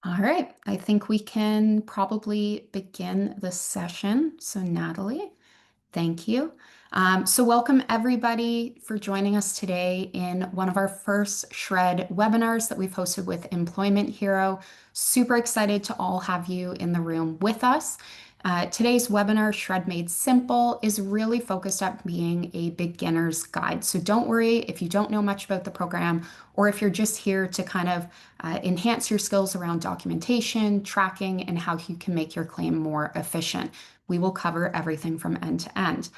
All right, I think we can probably begin the session. So, Natalie, thank you. Welcome everybody for joining us today in one of our first SR&ED webinars that we've hosted with Employment Hero. Super excited to all have you in the room with us. Today's webinar, SR&ED Made Simple, is really focused on being a beginner's guide. So don't worry if you don't know much about the program or if you're just here to kind of enhance your skills around documentation, tracking, and how you can make your claim more efficient. We will cover everything from end to end.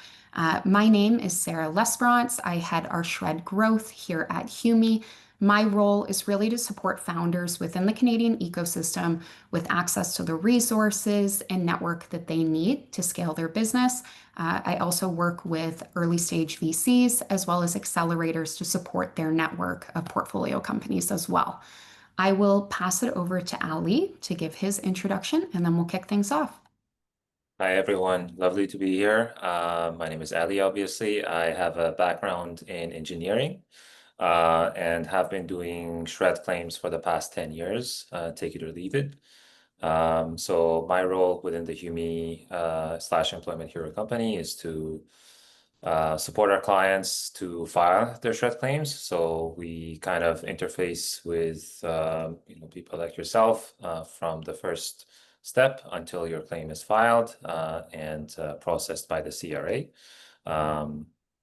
My name is Sarah Lesperance. I head our SR&ED growth here at HUME. My role is really to support founders within the Canadian ecosystem with access to the resources and network that they need to scale their business. I also work with early stage VCs as well as accelerators to support their network of portfolio companies as well. I will pass it over to Ali to give his introduction and then we'll kick things off. Hi, everyone. Lovely to be here. My name is Ali, obviously. I have a background in engineering and have been doing SR&ED claims for the past 10 years, take it or leave it. So my role within the HUME / Employment Hero company is to support our clients to file their SR&ED claims. So we kind of interface with people like yourself from the first step until your claim is filed and processed by the CRA.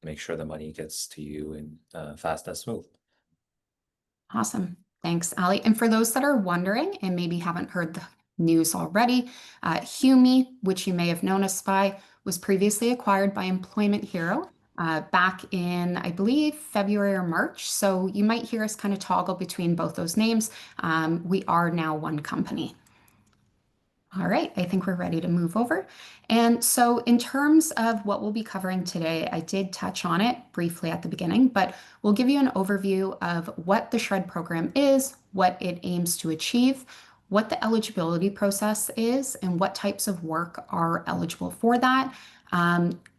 Make sure the money gets to you in fast and smooth. Awesome. Thanks, Ali. And for those that are wondering and maybe haven't heard the news already, HUME, which you may have known us by, was previously acquired by Employment Hero back in, I believe, February or March. So you might hear us kind of toggle between both those names. We are now one company. All right, I think we're ready to move over. And so, in terms of what we'll be covering today, I did touch on it briefly at the beginning, but we'll give you an overview of what the SR&ED program is, what it aims to achieve, what the eligibility process is, and what types of work are eligible for that.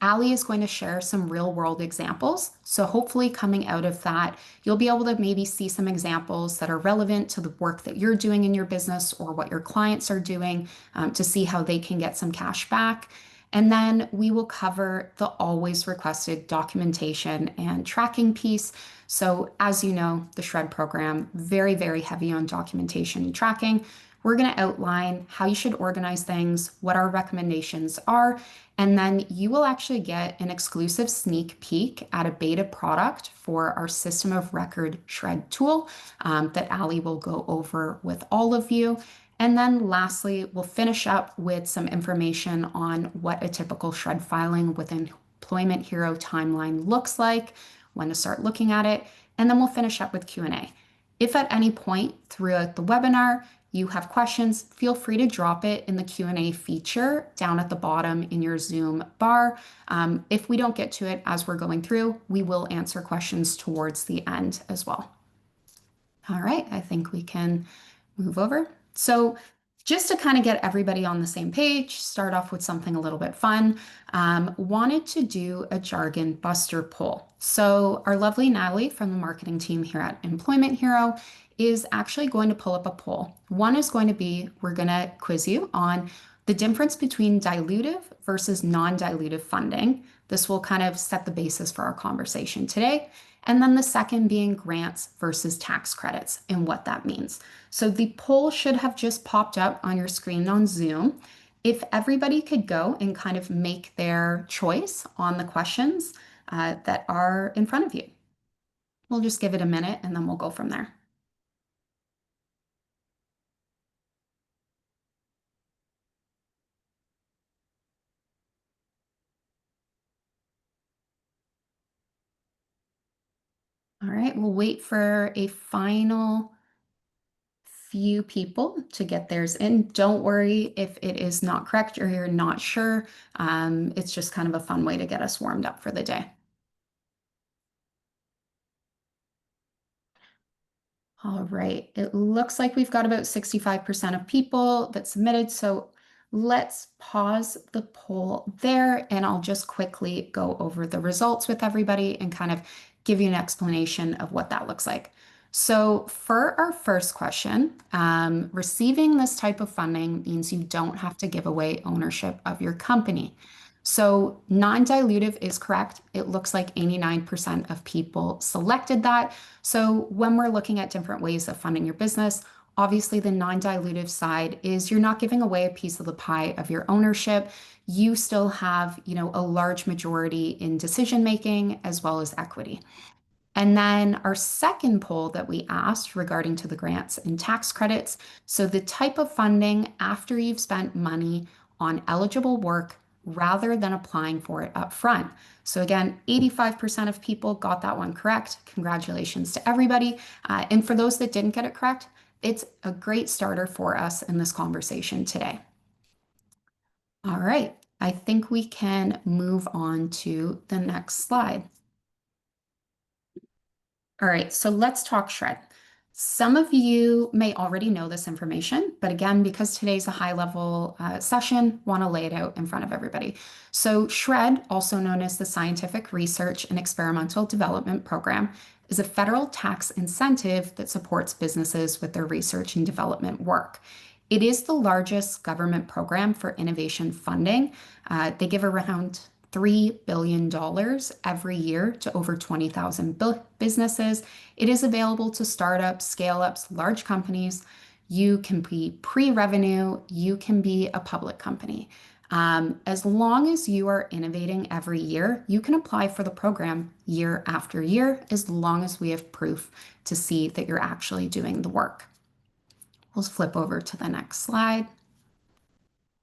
Ali is going to share some real world examples. So, hopefully, coming out of that, you'll be able to maybe see some examples that are relevant to the work that you're doing in your business or what your clients are doing to see how they can get some cash back. And then we will cover the always requested documentation and tracking piece. So, as you know, the SR&ED program, very, very heavy on documentation and tracking. We're going to outline how you should organize things, what our recommendations are, and then you will actually get an exclusive sneak peek at a beta product for our system of record SR&ED tool that Ali will go over with all of you. And then lastly, we'll finish up with some information on what a typical SR&ED filing within Employment Hero timeline looks like, when to start looking at it, and then we'll finish up with Q&A. If at any point throughout the webinar you have questions, feel free to drop it in the Q&A feature down at the bottom in your Zoom bar. If we don't get to it as we're going through, we will answer questions towards the end as well. All right, I think we can move over. So just to kind of get everybody on the same page, start off with something a little bit fun, wanted to do a jargon buster poll. So our lovely Natalie from the marketing team here at Employment Hero is actually going to pull up a poll. One is going to be, we're going to quiz you on the difference between dilutive versus non-dilutive funding. This will kind of set the basis for our conversation today. And then the second being grants versus tax credits and what that means. So the poll should have just popped up on your screen on Zoom. If everybody could go and kind of make their choice on the questions that are in front of you. We'll just give it a minute and then we'll go from there. All right, we'll wait for a final few people to get theirs in. Don't worry if it is not correct or you're not sure. It's just kind of a fun way to get us warmed up for the day. All right, it looks like we've got about 65% of people that submitted. So let's pause the poll there and I'll just quickly go over the results with everybody and kind of give you an explanation of what that looks like. So, for our first question, receiving this type of funding means you don't have to give away ownership of your company. So, non dilutive is correct. It looks like 89% of people selected that. So, when we're looking at different ways of funding your business, obviously the non dilutive side is you're not giving away a piece of the pie of your ownership. You still have, a large majority in decision making as well as equity. And then our second poll that we asked regarding to the grants and tax credits. So the type of funding after you've spent money on eligible work rather than applying for it up front. So again, 85% of people got that one correct. Congratulations to everybody. And for those that didn't get it correct, it's a great starter for us in this conversation today. All right, I think we can move on to the next slide. All right, so let's talk SR&ED. Some of you may already know this information, but again, because today's a high-level session, want to lay it out in front of everybody. So SR&ED, also known as the Scientific Research and Experimental Development Program, is a federal tax incentive that supports businesses with their research and development work. It is the largest government program for innovation funding. They give around $3 billion every year to over 20,000 businesses. It is available to startups, scale ups, large companies. You can be pre revenue, you can be a public company. As long as you are innovating every year, you can apply for the program year after year, as long as we have proof to see that you're actually doing the work. We'll flip over to the next slide.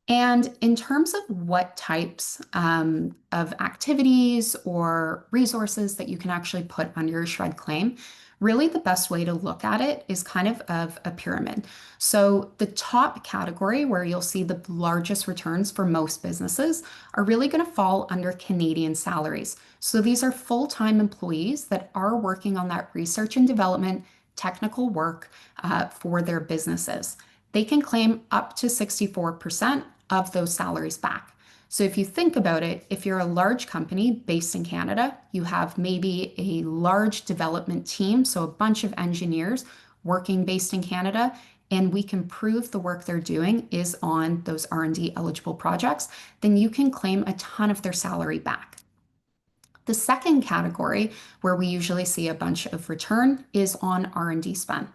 And in terms of what types of activities or resources that you can actually put under your SR&ED claim, really the best way to look at it is kind of a pyramid. So the top category where you'll see the largest returns for most businesses are really going to fall under Canadian salaries. So these are full-time employees that are working on that research and development technical work for their businesses. They can claim up to 64% of those salaries back. So if you think about it, if you're a large company based in Canada, you have maybe a large development team, so a bunch of engineers working based in Canada, and we can prove the work they're doing is on those R&D eligible projects, then you can claim a ton of their salary back. The second category where we usually see a bunch of return is on R&D spend.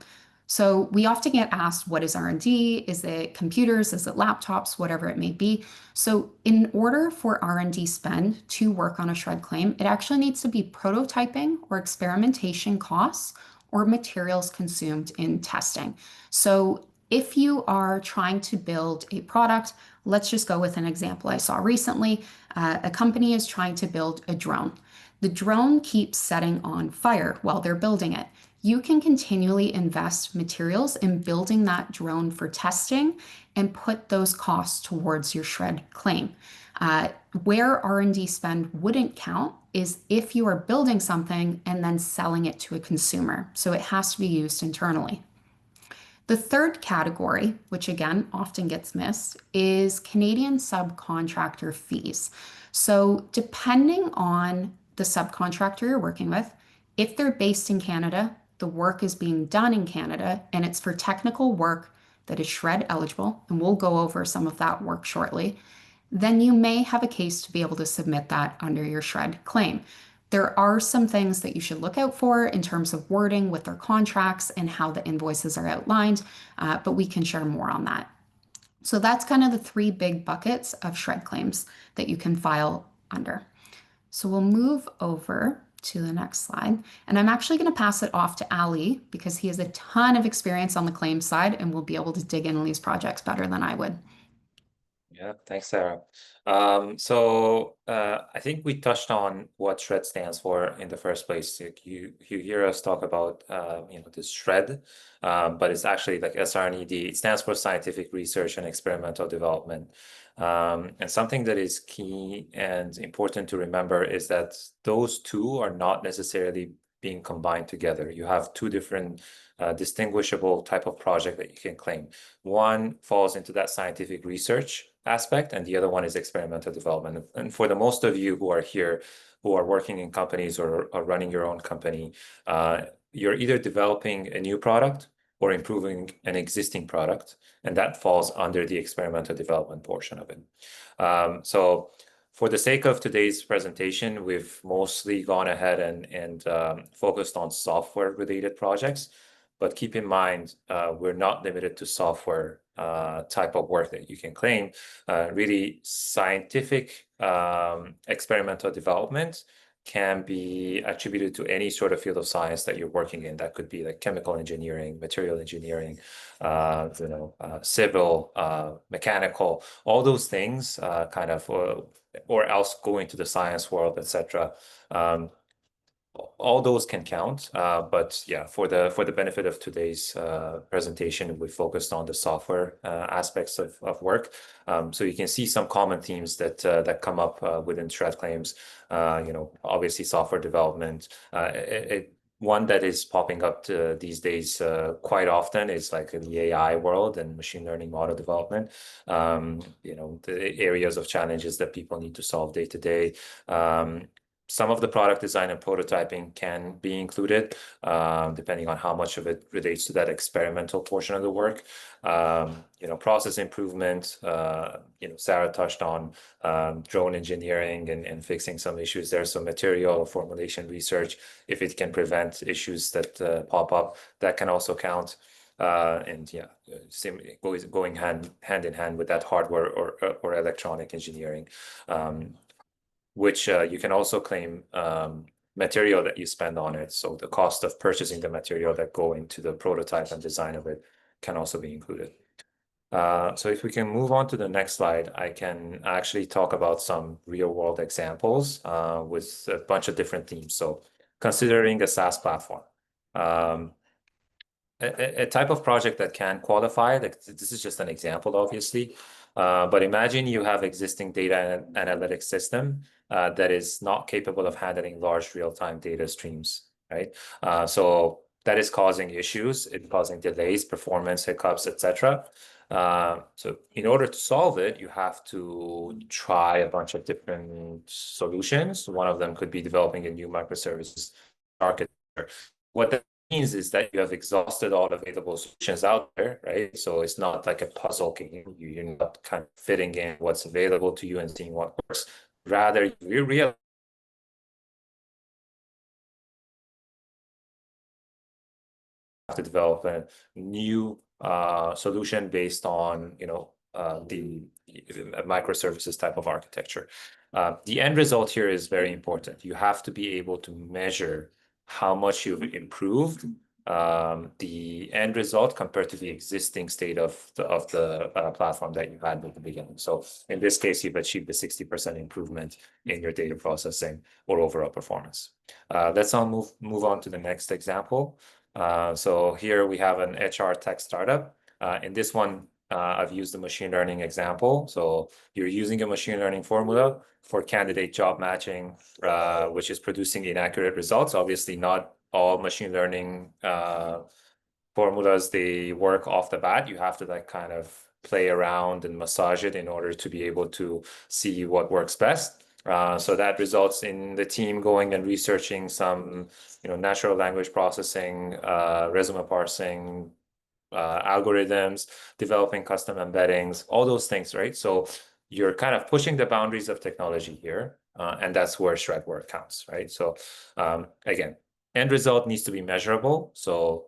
So we often get asked, what is R&D? Is it computers? Is it laptops? Whatever it may be. So in order for R&D spend to work on a SR&ED claim, it actually needs to be prototyping or experimentation costs or materials consumed in testing. So if you are trying to build a product, let's just go with an example I saw recently. A company is trying to build a drone. The drone keeps setting on fire while they're building it. You can continually invest materials in building that drone for testing and put those costs towards your SR&ED claim. Where R&D spend wouldn't count is if you are building something and then selling it to a consumer. So it has to be used internally. The third category, which again often gets missed, is Canadian subcontractor fees. So depending on the subcontractor you're working with, if they're based in Canada, the work is being done in Canada, and it's for technical work that is SR&ED eligible, and we'll go over some of that work shortly, then you may have a case to be able to submit that under your SR&ED claim. There are some things that you should look out for in terms of wording with their contracts and how the invoices are outlined, but we can share more on that. So that's kind of the three big buckets of SR&ED claims that you can file under. So we'll move over to the next slide. And I'm actually going to pass it off to Ali because he has a ton of experience on the claims side and will be able to dig in these projects better than I would. Yeah, thanks, Sarah. I think we touched on what SR&ED stands for in the first place. Like you hear us talk about this SR&ED, but it's actually like SR&ED. It stands for Scientific Research and Experimental Development. And something that is key and important to remember is that those two are not necessarily being combined together. You have two different distinguishable type of project that you can claim. One falls into that scientific research aspect, and the other one is experimental development. And for the most of you who are here, who are working in companies or are running your own company, you're either developing a new product or improving an existing product, and that falls under the experimental development portion of it. So for the sake of today's presentation, we've mostly gone ahead and focused on software-related projects. But keep in mind, we're not limited to software type of work that you can claim. Really, scientific experimental development can be attributed to any sort of field of science that you're working in. That could be like chemical engineering, material engineering, civil, mechanical, all those things, or else go into the science world, etc. All those can count, but yeah, for the benefit of today's presentation, we focused on the software aspects of work. So you can see some common themes that come up within SR&ED claims. Obviously software development. One that is popping up these days quite often is like in the AI world and machine learning model development. The areas of challenges that people need to solve day to day. Some of the product design and prototyping can be included, depending on how much of it relates to that experimental portion of the work. Process improvement, Sarah touched on drone engineering and fixing some issues there. So material formulation research, if it can prevent issues that pop up, that can also count. Going hand in hand with that hardware or electronic engineering. Which you can also claim material that you spend on it. So the cost of purchasing the material that go into the prototype and design of it can also be included. So if we can move on to the next slide, I can actually talk about some real world examples with a bunch of different themes. So considering a SaaS platform. A type of project that can qualify, like this is just an example, obviously, but imagine you have existing data analytics system that is not capable of handling large real-time data streams, right? So that is causing issues, it's causing delays, performance hiccups, etc. So in order to solve it, you have to try a bunch of different solutions. One of them could be developing a new microservices architecture. What that means is that you have exhausted all available solutions out there, right? So it's not like a puzzle game. You're not kind of fitting in what's available to you and seeing what works. Rather, you realize to develop a new solution based on the microservices type of architecture. The end result here is very important. You have to be able to measure how much you've improved the end result compared to the existing state of the platform that you had at the beginning. So in this case, you've achieved a 60% improvement in your data processing or overall performance. Let's now move on to the next example. So here we have an HR tech startup. In this one, I've used the machine learning example. So you're using a machine learning formula for candidate job matching, which is producing inaccurate results. Obviously, not all machine learning formulas, they work off the bat. You have to like kind of play around and massage it in order to be able to see what works best. So that results in the team going and researching some, natural language processing, resume parsing, algorithms, developing custom embeddings, all those things, right? So you're kind of pushing the boundaries of technology here, and that's where SR&ED work counts, right? So again, end result needs to be measurable. So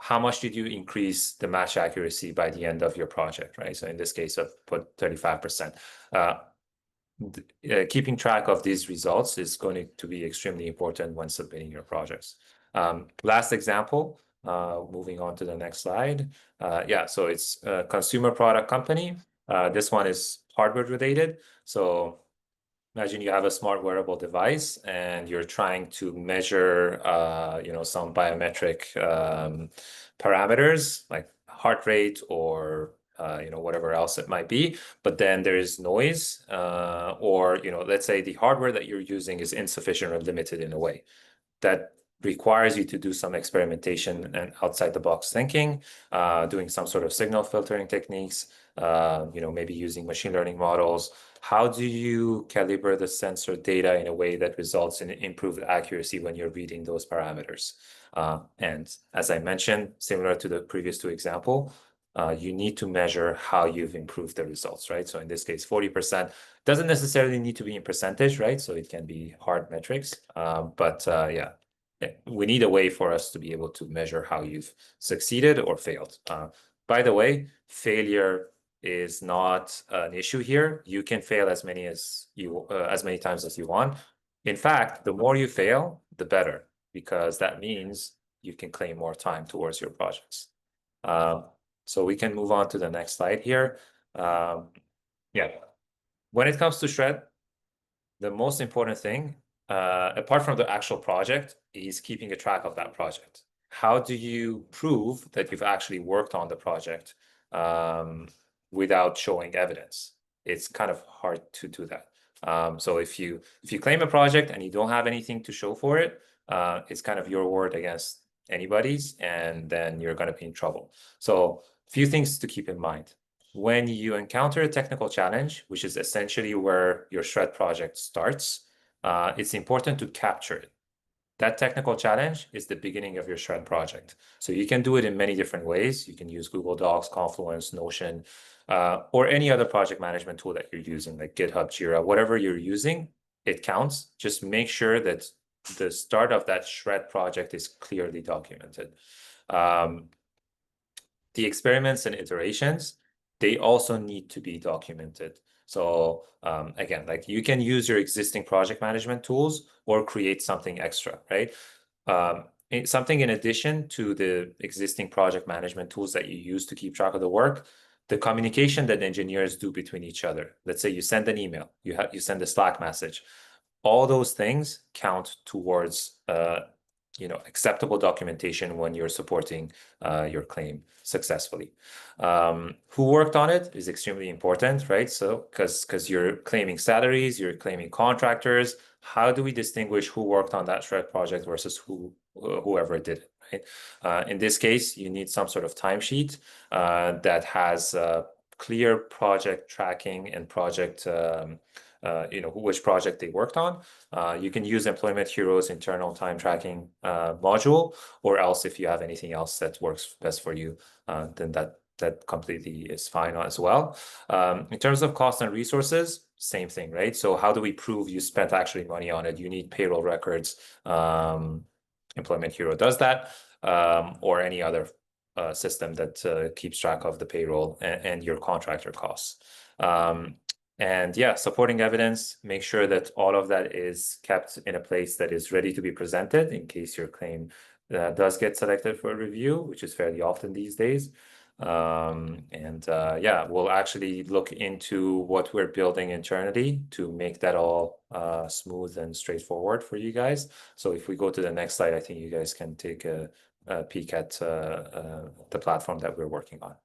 how much did you increase the match accuracy by the end of your project, right? So in this case, I've put 35%. Keeping track of these results is going to be extremely important when submitting your projects. Last example, moving on to the next slide. So it's a consumer product company. This one is hardware related. So imagine you have a smart wearable device and you're trying to measure, some biometric parameters like heart rate or whatever else it might be, but then there is noise, or let's say the hardware that you're using is insufficient or limited in a way that requires you to do some experimentation and outside the box thinking, doing some sort of signal filtering techniques, maybe using machine learning models. How do you calibrate the sensor data in a way that results in improved accuracy when you're reading those parameters? And as I mentioned, similar to the previous two example, you need to measure how you've improved the results, right? So in this case, 40% doesn't necessarily need to be in percentage, right? So it can be hard metrics. Yeah, we need a way for us to be able to measure how you've succeeded or failed. By the way, failure is not an issue here. You can fail as many times as you want. In fact, the more you fail, the better, because that means you can claim more time towards your projects. So we can move on to the next slide here. Yeah, when it comes to Shred, the most important thing, apart from the actual project, is keeping a track of that project. How do you prove that you've actually worked on the project without showing evidence? It's kind of hard to do that. So if you claim a project and you don't have anything to show for it, it's kind of your word against anybody's, and then you're going to be in trouble. So a few things to keep in mind. When you encounter a technical challenge, which is essentially where your Shred project starts, it's important to capture it. That technical challenge is the beginning of your Shred project. So you can do it in many different ways. You can use Google Docs, Confluence, Notion, or any other project management tool that you're using, like GitHub, Jira, whatever you're using, it counts. Just make sure that the start of that Shred project is clearly documented. The experiments and iterations, they also need to be documented. So again, like you can use your existing project management tools or create something extra, right? Something in addition to the existing project management tools that you use to keep track of the work, the communication that engineers do between each other. Let's say you send an email, you send a Slack message. All those things count towards acceptable documentation when you're supporting your claim successfully. Who worked on it is extremely important, right? So because you're claiming salaries, you're claiming contractors. How do we distinguish who worked on that Shred project versus whoever did it, right? In this case, you need some sort of timesheet that has clear project tracking and project which project they worked on. You can use Employment Hero's internal time tracking module, or else if you have anything else that works best for you, then that completely is fine as well. In terms of cost and resources, same thing, right? So how do we prove you spent actually money on it? You need payroll records. Employment Hero does that, or any other system that keeps track of the payroll and your contractor costs. And yeah, supporting evidence, make sure that all of that is kept in a place that is ready to be presented in case your claim does get selected for a review, which is fairly often these days. Yeah, we'll actually look into what we're building internally to make that all smooth and straightforward for you guys. So if we go to the next slide, I think you guys can take a peek at the platform that we're working on.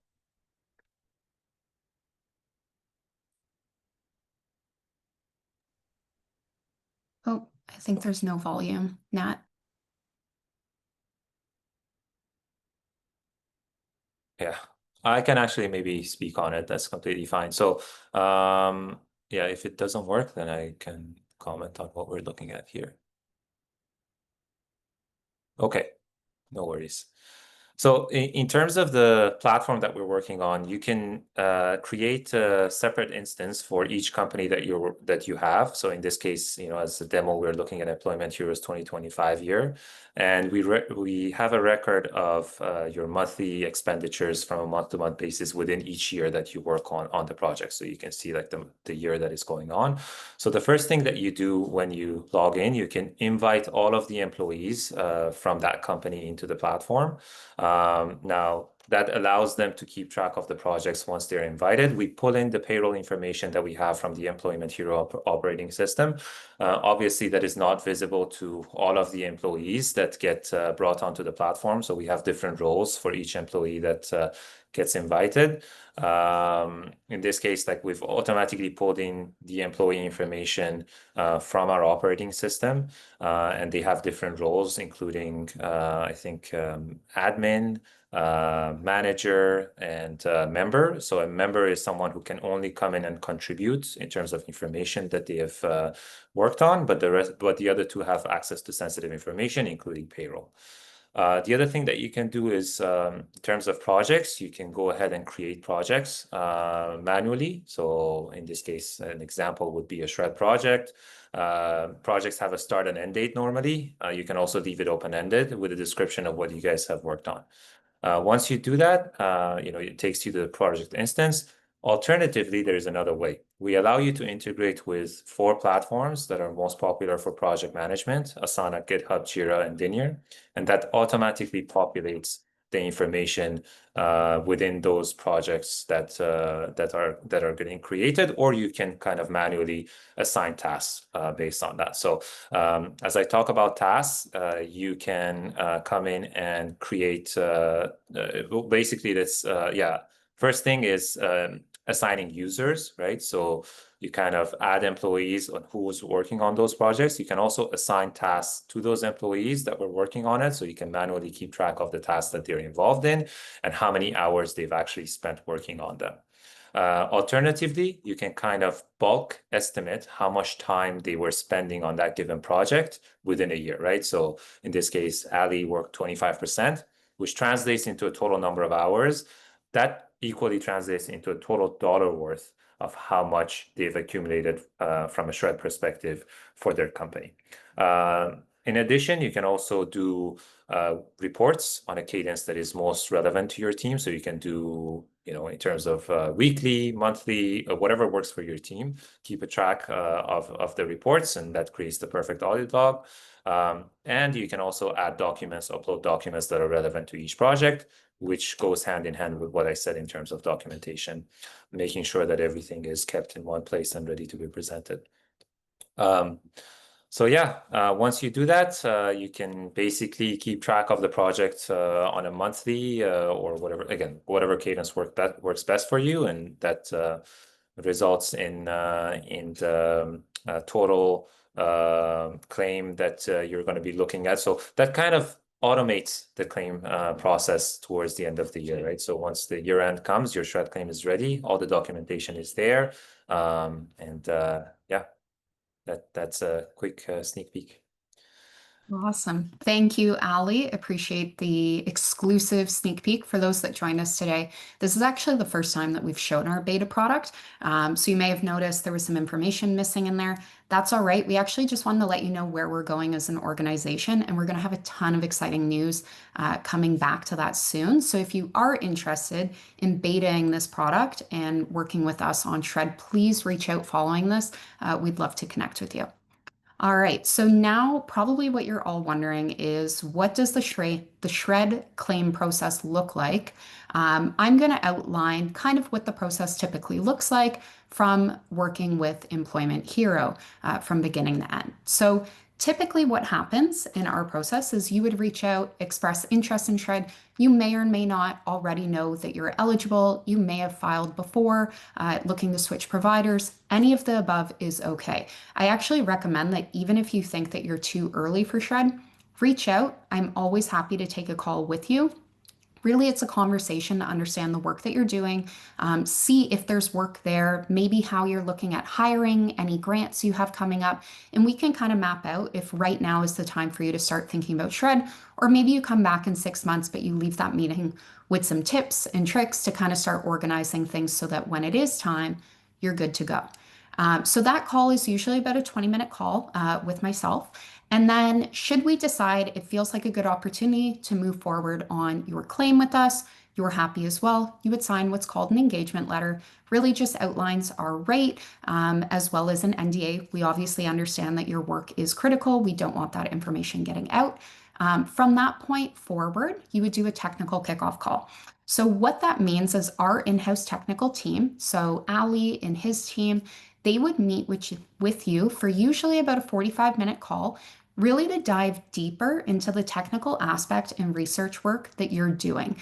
Oh, I think there's no volume, Nat. Yeah, I can actually maybe speak on it. That's completely fine. So, yeah, if it doesn't work, then I can comment on what we're looking at here. Okay, no worries. So in terms of the platform that we're working on, you can create a separate instance for each company that you have. So in this case, as a demo, we're looking at Employment Heroes 2025 year, and we have a record of your monthly expenditures from a month-to-month basis within each year that you work on the project. So you can see like the year that is going on. So the first thing that you do when you log in, you can invite all of the employees from that company into the platform. Now, that allows them to keep track of the projects once they're invited. We pull in the payroll information that we have from the Employment Hero operating system. Obviously, that is not visible to all of the employees that get brought onto the platform. So we have different roles for each employee that gets invited. In this case, like we've automatically pulled in the employee information from our operating system, and they have different roles, including I think admin, manager, and member. So a member is someone who can only come in and contribute in terms of information that they have worked on, but the other two have access to sensitive information, including payroll. The other thing that you can do is, in terms of projects, you can go ahead and create projects manually. So in this case, an example would be a shred project. Projects have a start and end date normally. You can also leave it open-ended with a description of what you guys have worked on. Once you do that, it takes you to the project instance. Alternatively, there is another way. We allow you to integrate with 4 platforms that are most popular for project management: Asana, GitHub, Jira, and Linear, and that automatically populates the information within those projects that are getting created, or you can kind of manually assign tasks based on that. So as I talk about tasks, you can come in and create. Basically, this First thing is assigning users, right? So you kind of add employees on who's working on those projects. You can also assign tasks to those employees that were working on it. So you can manually keep track of the tasks that they're involved in and how many hours they've actually spent working on them. Alternatively, you can kind of bulk estimate how much time they were spending on that given project within a year, right? So in this case, Ali worked 25%, which translates into a total number of hours. That equally translates into a total dollar worth of how much they've accumulated from a shred perspective for their company. In addition, you can also do reports on a cadence that is most relevant to your team. So you can do, in terms of weekly, monthly, whatever works for your team, keep a track of the reports, and that creates the perfect audit log. And you can also add documents, upload documents that are relevant to each project, which goes hand in hand with what I said in terms of documentation, making sure that everything is kept in one place and ready to be presented. So yeah, once you do that, you can basically keep track of the project on a monthly or whatever cadence works best for you, and that results in the total claim that you're going to be looking at. So that kind of automates the claim process towards the end of the year, right? So once the year end comes, your shred claim is ready, all the documentation is there, and yeah, that's a quick sneak peek. Awesome. Thank you, Ali. Appreciate the exclusive sneak peek for those that joined us today. This is actually the first time that we've shown our beta product. So you may have noticed there was some information missing in there. That's all right. We actually just wanted to let you know where we're going as an organization, and we're going to have a ton of exciting news coming back to that soon. So if you are interested in betaing this product and working with us on Shred, please reach out following this. We'd love to connect with you. All right, so now probably what you're all wondering is what does the shred claim process look like? I'm going to outline kind of what the process typically looks like from working with Employment Hero from beginning to end. So typically what happens in our process is you would reach out, express interest in Shred. You may or may not already know that you're eligible. You may have filed before, looking to switch providers. Any of the above is okay. I actually recommend that even if you think that you're too early for Shred, reach out. I'm always happy to take a call with you. Really, it's a conversation to understand the work that you're doing, see if there's work there, maybe how you're looking at hiring, any grants you have coming up, and we can kind of map out if right now is the time for you to start thinking about Shred, or maybe you come back in 6 months, but you leave that meeting with some tips and tricks to kind of start organizing things so that when it is time, you're good to go. So that call is usually about a 20-minute call with myself. And then, should we decide it feels like a good opportunity to move forward on your claim with us, you're happy as well, you would sign what's called an engagement letter. Really just outlines our rate as well as an NDA. We obviously understand that your work is critical. We don't want that information getting out. From that point forward, you would do a technical kickoff call. So, what that means is our in house technical team, so Ali and his team, they would meet with you for usually about a 45-minute call, really to dive deeper into the technical aspect and research work that you're doing.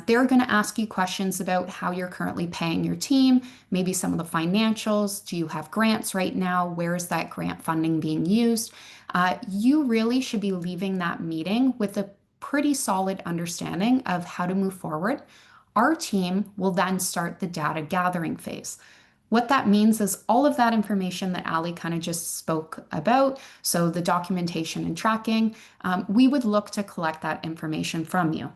They're going to ask you questions about how you're currently paying your team, maybe some of the financials. Do you have grants right now? Where is that grant funding being used? You really should be leaving that meeting with a pretty solid understanding of how to move forward. Our team will then start the data gathering phase. What that means is all of that information that Ali kind of just spoke about, so the documentation and tracking, we would look to collect that information from you.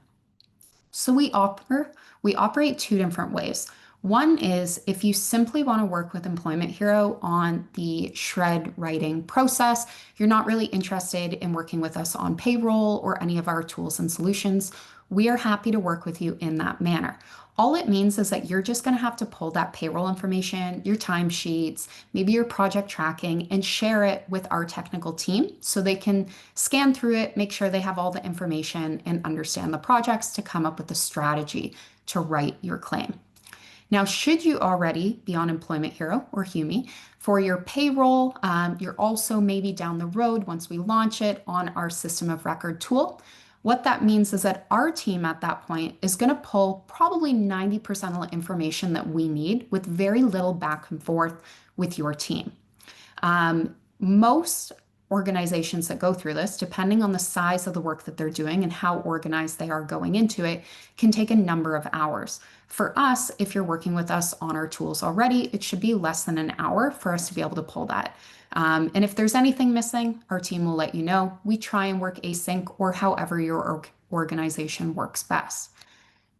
So we operate two different ways. One is if you simply want to work with Employment Hero on the shred writing process, you're not really interested in working with us on payroll or any of our tools and solutions, we are happy to work with you in that manner. All it means is that you're just going to have to pull that payroll information, your timesheets, maybe your project tracking, and share it with our technical team so they can scan through it, make sure they have all the information, and understand the projects to come up with a strategy to write your claim. Now, should you already be on Employment Hero or Humi for your payroll, you're also maybe down the road once we launch it on our system of record tool. What that means is that our team at that point is going to pull probably 90% of the information that we need with very little back and forth with your team. Most organizations that go through this, depending on the size of the work that they're doing and how organized they are going into it, can take a number of hours. For us, if you're working with us on our tools already, it should be less than an hour for us to be able to pull that. And if there's anything missing, our team will let you know. We try and work async or however your organization works best.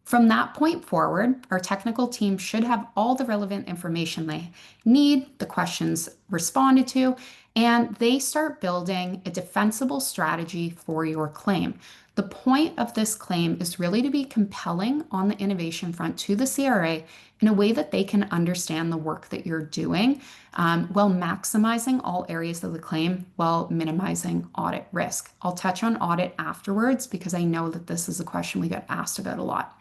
From that point forward, our technical team should have all the relevant information they need, the questions responded to, and they start building a defensible strategy for your claim. The point of this claim is really to be compelling on the innovation front to the CRA in a way that they can understand the work that you're doing while maximizing all areas of the claim while minimizing audit risk. I'll touch on audit afterwards because I know that this is a question we get asked about a lot.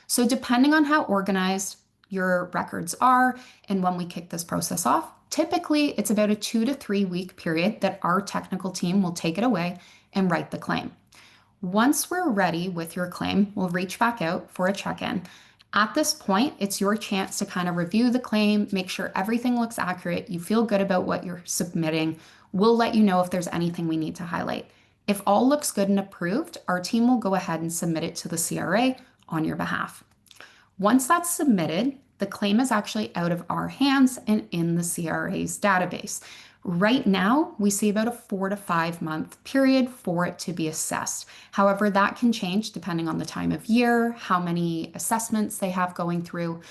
So, depending on how organized your records are and when we kick this process off, typically it's about a 2 to 3 week period that our technical team will take it away and write the claim. Once we're ready with your claim, we'll reach back out for a check in. At this point, it's your chance to kind of review the claim, make sure everything looks accurate, you feel good about what you're submitting. We'll let you know if there's anything we need to highlight. If all looks good and approved, our team will go ahead and submit it to the CRA on your behalf. Once that's submitted, the claim is actually out of our hands and in the CRA's database. Right now, we see about a 4 to 5 month period for it to be assessed. However, that can change depending on the time of year, how many assessments they have going through.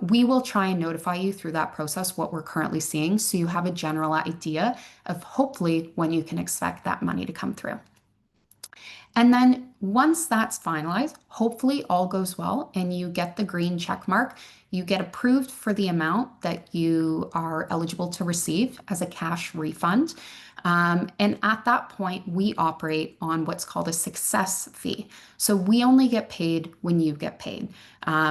We will try and notify you through that process what we're currently seeing so you have a general idea of hopefully when you can expect that money to come through. And then once that's finalized, hopefully all goes well and you get the green check mark. You get approved for the amount that you are eligible to receive as a cash refund. And at that point, we operate on what's called a success fee. So we only get paid when you get paid.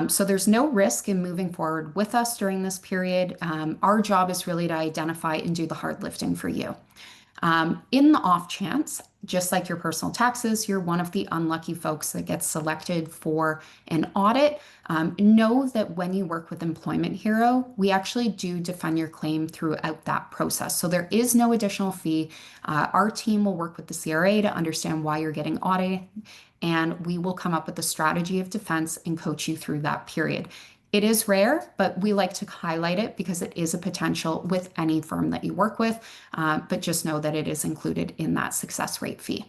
So there's no risk in moving forward with us during this period. Our job is really to identify and do the hard lifting for you. In the off chance, just like your personal taxes, you're one of the unlucky folks that gets selected for an audit. Know that when you work with Employment Hero, we actually do defend your claim throughout that process. So there is no additional fee. Our team will work with the CRA to understand why you're getting audited, and we will come up with a strategy of defense and coach you through that period. It is rare, but we like to highlight it because it is a potential with any firm that you work with, but just know that it is included in that success rate fee.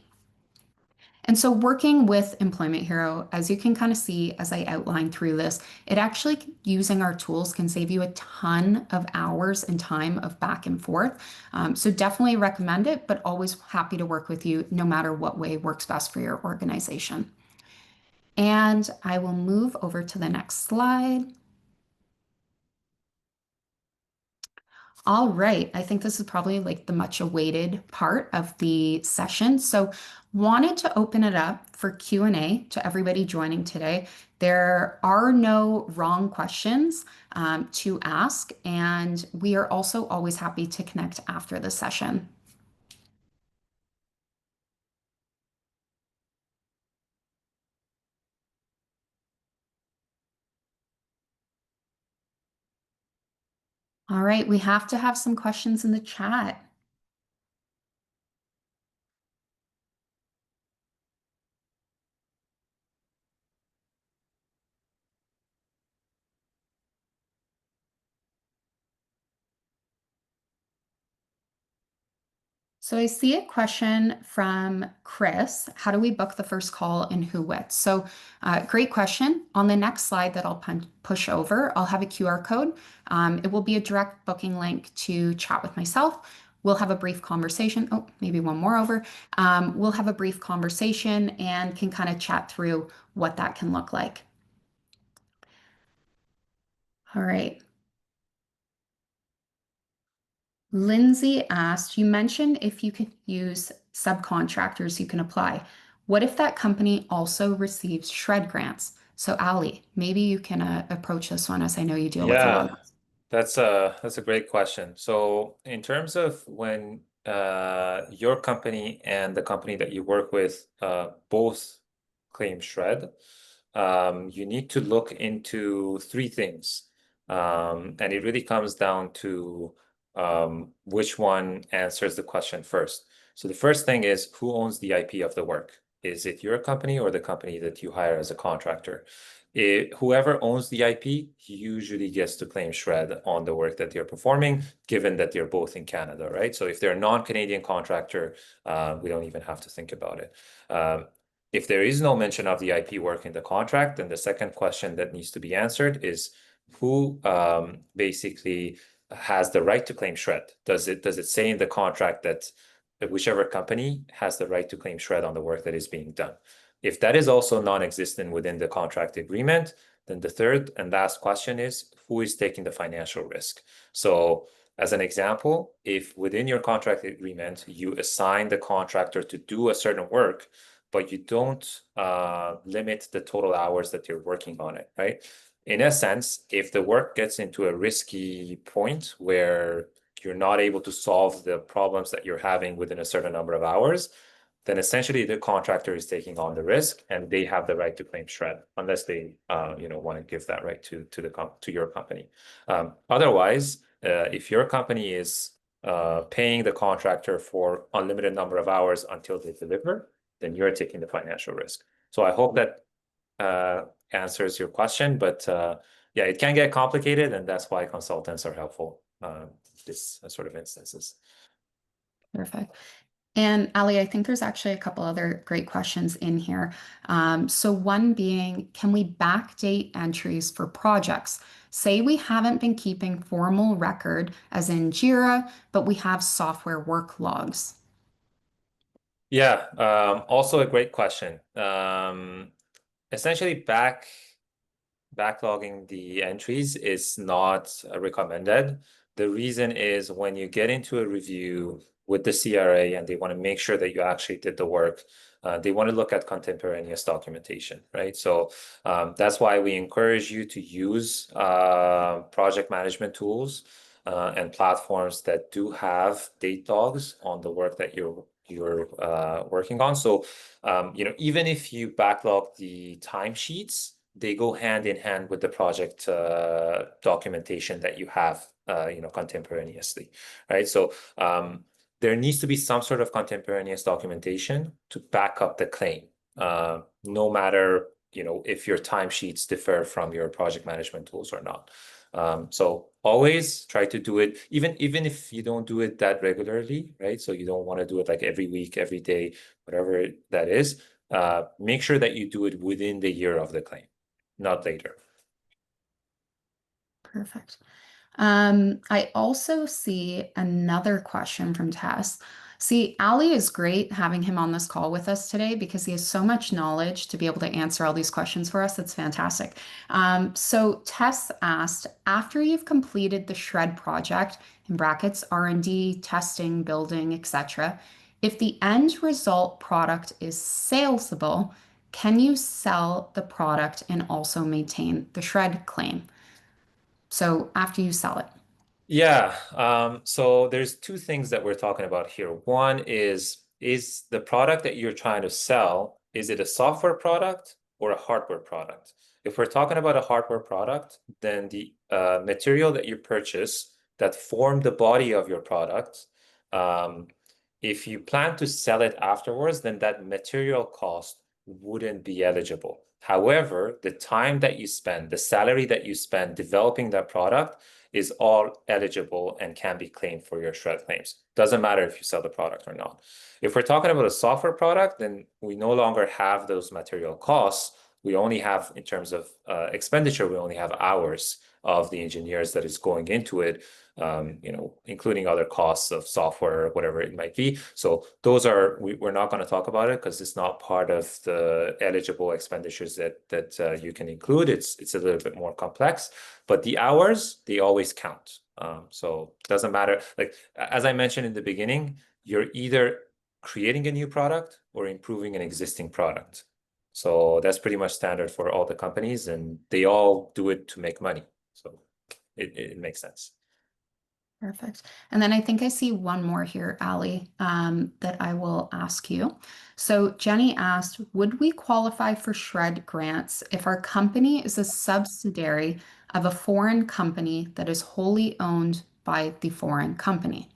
And so working with Employment Hero, as you can kind of see as I outline through this, it actually using our tools can save you a ton of hours and time of back and forth. So definitely recommend it, but always happy to work with you no matter what way works best for your organization. And I will move over to the next slide. All right. I think this is probably like the much awaited part of the session. So wanted to open it up for Q&A to everybody joining today. There are no wrong questions to ask, and we are also always happy to connect after the session. All right, we have to have some questions in the chat. So I see a question from Chris. How do we book the first call and who with? So great question. On the next slide that I'll push over, I'll have a QR code. It will be a direct booking link to chat with myself. We'll have a brief conversation. Oh, maybe one more over. We'll have a brief conversation and can kind of chat through what that can look like. All right. Lindsay asked, you mentioned if you could use subcontractors, you can apply. What if that company also receives SR&ED grants? So, Ali, maybe you can approach this one as I know you deal with a lot Yeah, of. that's a great question. So in terms of when your company and the company that you work with both claim shred, you need to look into three things. And it really comes down to which one answers the question first. So the first thing is who owns the IP of the work? Is it your company or the company that you hire as a contractor? Whoever owns the IP usually gets to claim shred on the work that they're performing, given that they're both in Canada, right? So if they're a non-Canadian contractor, we don't even have to think about it. If there is no mention of the IP work in the contract, then the second question that needs to be answered is who basically has the right to claim shred? Does it say in the contract that whichever company has the right to claim shred on the work that is being done? If that is also non-existent within the contract agreement, then the third and last question is who is taking the financial risk? So as an example, if within your contract agreement, you assign the contractor to do a certain work, but you don't limit the total hours that you're working on it, right? In a sense, if the work gets into a risky point where you're not able to solve the problems that you're having within a certain number of hours, then essentially the contractor is taking on the risk and they have the right to claim shred unless they want to give that right to your company. Otherwise, if your company is paying the contractor for unlimited number of hours until they deliver, then you're taking the financial risk. So I hope that answers your question, but yeah, it can get complicated, and that's why consultants are helpful this sort of instances. Perfect. And Ali, I think there's actually a couple other great questions in here. So one being, can we backdate entries for projects? Say we haven't been keeping formal record, as in Jira, but we have software work logs. Yeah, also a great question. Essentially, backlogging the entries is not recommended. The reason is when you get into a review with the CRA and they want to make sure that you actually did the work, they want to look at contemporaneous documentation, right? So that's why we encourage you to use project management tools and platforms that do have date logs on the work that you're working on. So even if you backlog the timesheets, they go hand in hand with the project documentation that you have, contemporaneously, right? So there needs to be some sort of contemporaneous documentation to back up the claim, no matter if your timesheets differ from your project management tools or not. So always try to do it, even if you don't do it that regularly, right? So you don't want to do it like every week, every day, whatever that is. Make sure that you do it within the year of the claim, not later. Perfect. I also see another question from Tess. See, Ali is great having him on this call with us today because he has so much knowledge to be able to answer all these questions for us. It's fantastic. So Tess asked, after you've completed the shred project, in brackets, R&D, testing, building, etc., if the end result product is salesable, can you sell the product and also maintain the shred claim? So after you sell it. Yeah, so there's two things that we're talking about here. One is the product that you're trying to sell, is it a software product or a hardware product? If we're talking about a hardware product, then the material that you purchase that form the body of your product, um, if you plan to sell it afterwards, then that material cost wouldn't be eligible. However, the time that you spend, the salary that you spend developing that product, is all eligible and can be claimed for your shred claims. Doesn't matter if you sell the product or not. If we're talking about a software product, then we no longer have those material costs. We only have, in terms of expenditure, we only have hours of the engineers that is going into it, including other costs of software, whatever it might be. So those are, we're not going to talk about it because it's not part of the eligible expenditures that you can include. It's a little bit more complex, but the hours, they always count. So it doesn't matter. Like, as I mentioned in the beginning, you're either creating a new product or improving an existing product. So that's pretty much standard for all the companies, and they all do it to make money. So it makes sense. Perfect. And then I think I see one more here, Ali, that I will ask you. So Jenny asked, would we qualify for SR&ED grants if our company is a subsidiary of a foreign company that is wholly owned by the foreign company?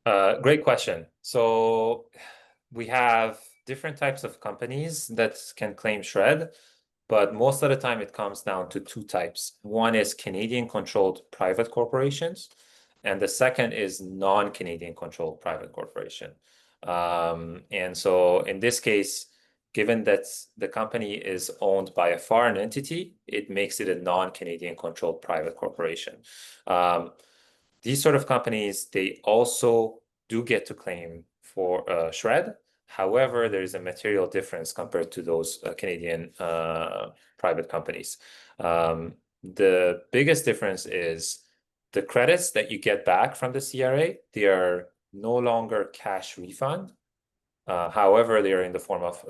Great question. So we have different types of companies that can claim SR&ED, but most of the time it comes down to two types. One is Canadian controlled private corporations, and the second is non-Canadian controlled private corporation. And so in this case, given that the company is owned by a foreign entity, it makes it a non-Canadian controlled private corporation. These sort of companies, they also do get to claim for SR&ED. However, there is a material difference compared to those Canadian private companies. The biggest difference is the credits that you get back from the CRA, they are no longer cash refund. However, they are in the form of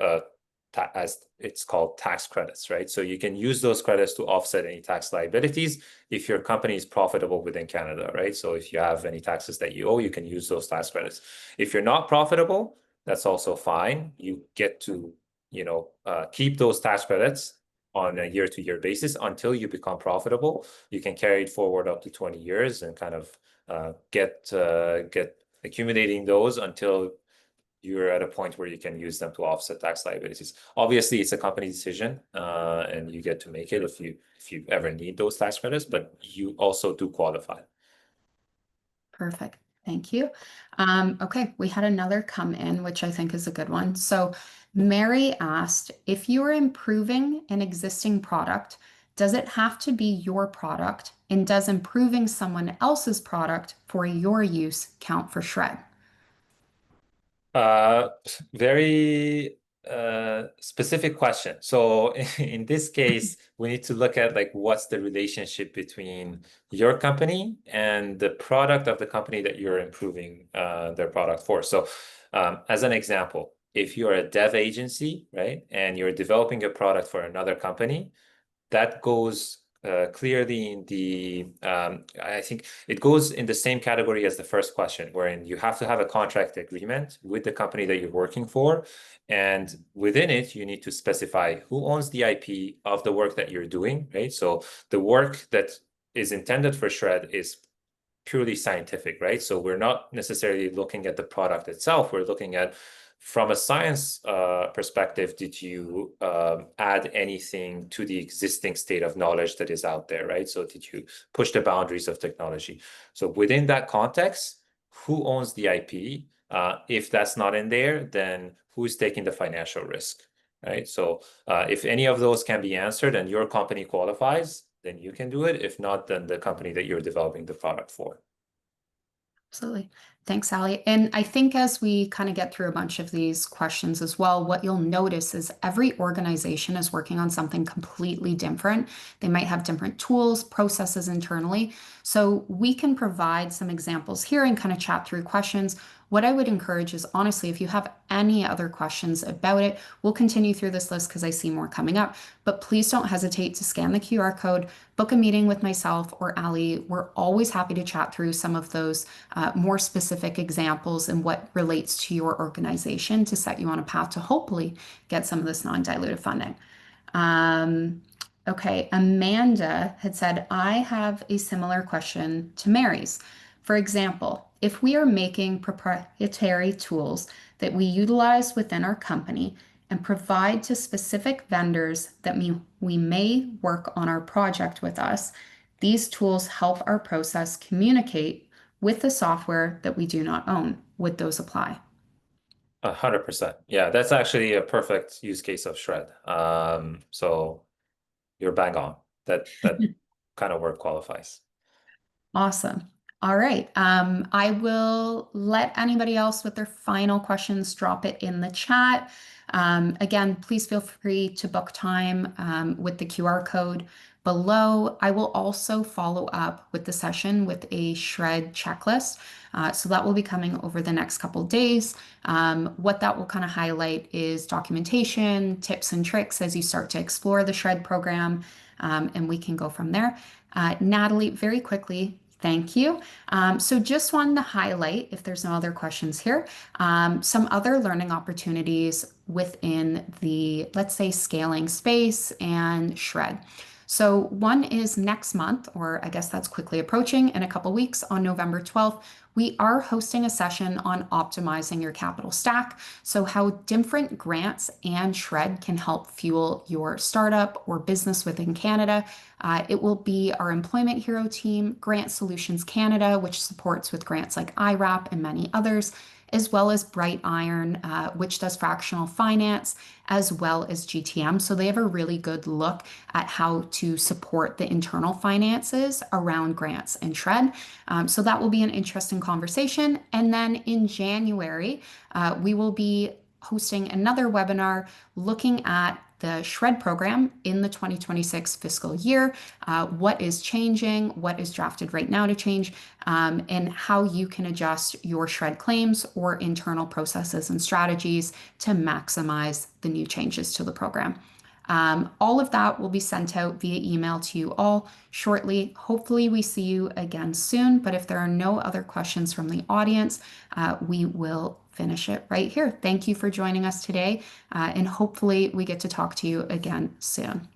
as it's called tax credits, right? So you can use those credits to offset any tax liabilities if your company is profitable within Canada, right? So if you have any taxes that you owe, you can use those tax credits. If you're not profitable, that's also fine. You get to, keep those tax credits on a year-to-year basis until you become profitable. You can carry it forward up to 20 years and kind of get accumulating those until you're at a point where you can use them to offset tax liabilities. Obviously, it's a company decision, and you get to make it if you ever need those tax credits, but you also do qualify. Perfect. Thank you. Okay, we had another come in, which I think is a good one. So Mary asked, if you are improving an existing product, does it have to be your product? And does improving someone else's product for your use count for SR&ED? Uh, Very specific question. So in this case, we need to look at like what's the relationship between your company and the product of the company that you're improving their product for. So as an example, if you're a dev agency, right, and you're developing a product for another company, that goes clearly in the, I think it goes in the same category as the first question, wherein you have to have a contract agreement with the company that you're working for. And within it, you need to specify who owns the IP of the work that you're doing, right? So the work that is intended for SR&ED is purely scientific, right? So we're not necessarily looking at the product itself. We're looking at, from a science perspective, did you add anything to the existing state of knowledge that is out there, right? So did you push the boundaries of technology? So within that context, who owns the IP? If that's not in there, then who's taking the financial risk, right? So if any of those can be answered and your company qualifies, then you can do it. If not, then the company that you're developing the product for. Absolutely. Thanks, Sally. And I think as we kind of get through a bunch of these questions as well, what you'll notice is every organization is working on something completely different. They might have different tools, processes internally. So we can provide some examples here and kind of chat through questions. What I would encourage is honestly, if you have any other questions about it, we'll continue through this list because I see more coming up. But please don't hesitate to scan the QR code, book a meeting with myself or Ali. We're always happy to chat through some of those more specific examples and what relates to your organization to set you on a path to hopefully get some of this non-dilutive funding. Um, okay, Amanda had said, I have a similar question to Mary's. For example, if we are making proprietary tools that we utilize within our company and provide to specific vendors that we may work on our project with us, these tools help our process communicate with the software that we do not own. Would those apply? 100%. Yeah, that's actually a perfect use case of Shred. So you're bang on. That kind of work qualifies. Awesome. All right. I will let anybody else with their final questions drop it in the chat. Again, please feel free to book time with the QR code below. I will also follow up with the session with a shred checklist. So that will be coming over the next couple days. What that will kind of highlight is documentation, tips and tricks as you start to explore the shred program, and we can go from there. Natalie, very quickly, thank you. So just wanted to highlight, if there's no other questions here, some other learning opportunities within the, let's say, scaling space and shred. So one is next month, or I guess that's quickly approaching in a couple weeks on November 12th. We are hosting a session on optimizing your capital stack. So how different grants and shred can help fuel your startup or business within Canada. It will be our Employment Hero team, Grant Solutions Canada, which supports with grants like IRAP and many others, as well as Bright Iron, which does fractional finance, as well as GTM. So they have a really good look at how to support the internal finances around grants and shred. So that will be an interesting conversation. And then in January, we will be hosting another webinar looking at the shred program in the 2026 fiscal year, what is changing, what is drafted right now to change, and how you can adjust your shred claims or internal processes and strategies to maximize the new changes to the program. All of that will be sent out via email to you all shortly. Hopefully, we see you again soon. But if there are no other questions from the audience, we will finish it right here. Thank you for joining us today, and hopefully, we get to talk to you again soon.